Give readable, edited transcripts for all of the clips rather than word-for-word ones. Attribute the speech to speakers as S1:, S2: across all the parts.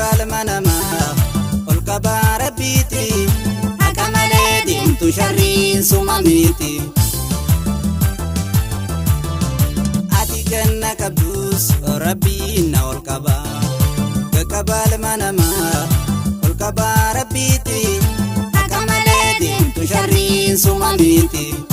S1: kabal manama ol kabara biti akamale dimtu sharrin sumamiti ati ganna kabdus rabbi na ol kabal manama ol kabara biti akamale dimtu sharrin sumamiti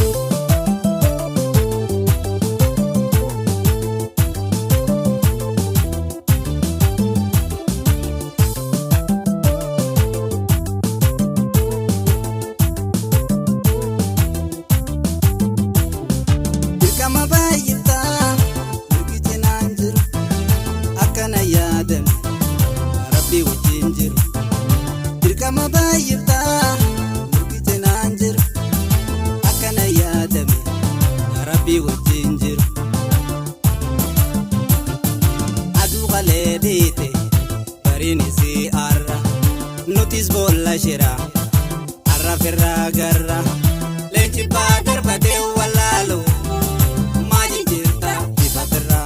S1: Barinisi arra nutis bolla shira arra ferra garra leci badar bade walalu maji jirta bifaterra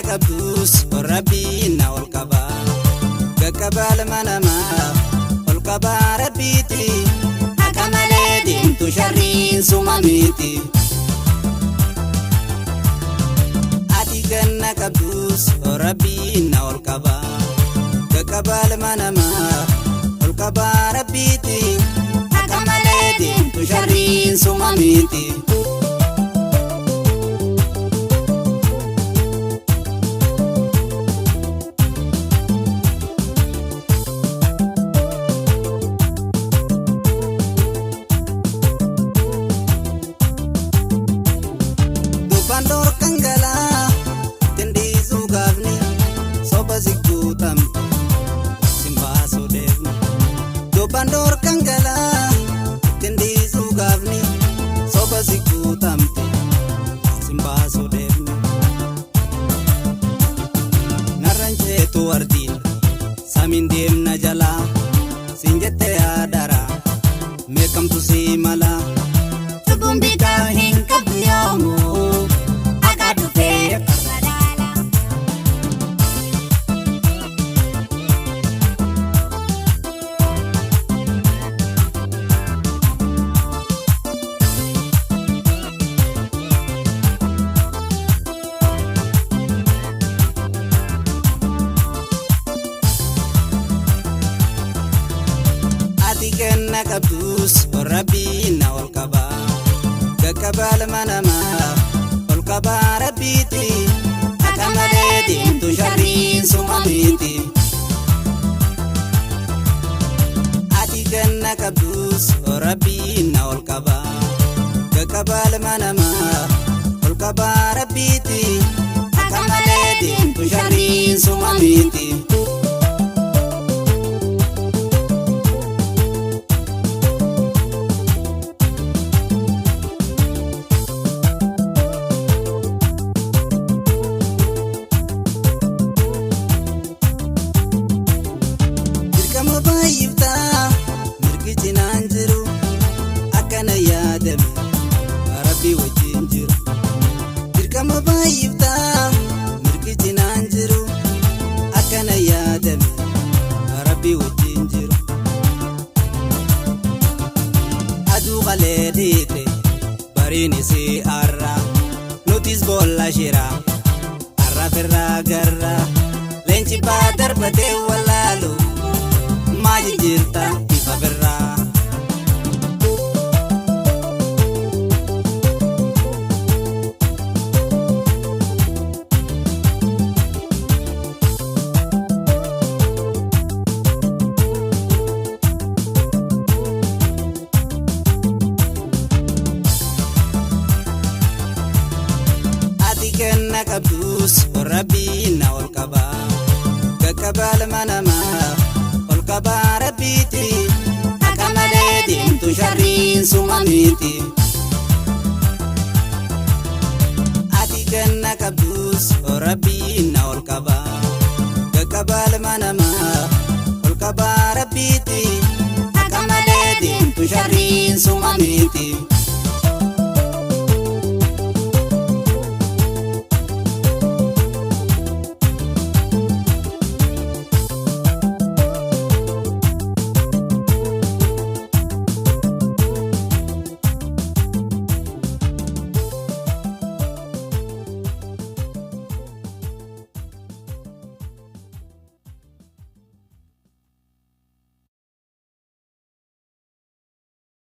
S1: kabdus rabbi na ol kabal manama ol kabara biti akamale dimtu sharrin sumamiti ati ganna kabdus rabbi na ol kabal manama ol kabara biti akamale dimtu sharrin sumamiti Bandor kanggala tendi sugavni soba zikutam simba sodevni do bandor kanggala tendi sugavni soba zikutam simba sodevni naranje to ardin samindem najala sinjete adara mekam tu simala tubumbika hinkabyomo Ganna kabdus rabbi na ol kabal manama ol kabara biti akamale dimtu sharrin sumamiti ati ganna kabdus rabbi na ol kabal manama ol kabara biti akamale dimtu sharrin sumamiti Rabbi wajin jiru dirkama bayifta mirkiti nanjiru akana yadame Rabbi wajin jiru adu ghaledite barinisi arra nutis bolla shira arra ferra garra lenci badar bade walalu maji jirta bifaterra ganna kabdus rabbi na ol kabal manama ol kabara biti akamale dimtu sharrin sumamiti kabdus Rabbiin na ol qaba qaqqaba ilma namaa ol qaba rabbiiti akka malee deemtu sharriin suma miti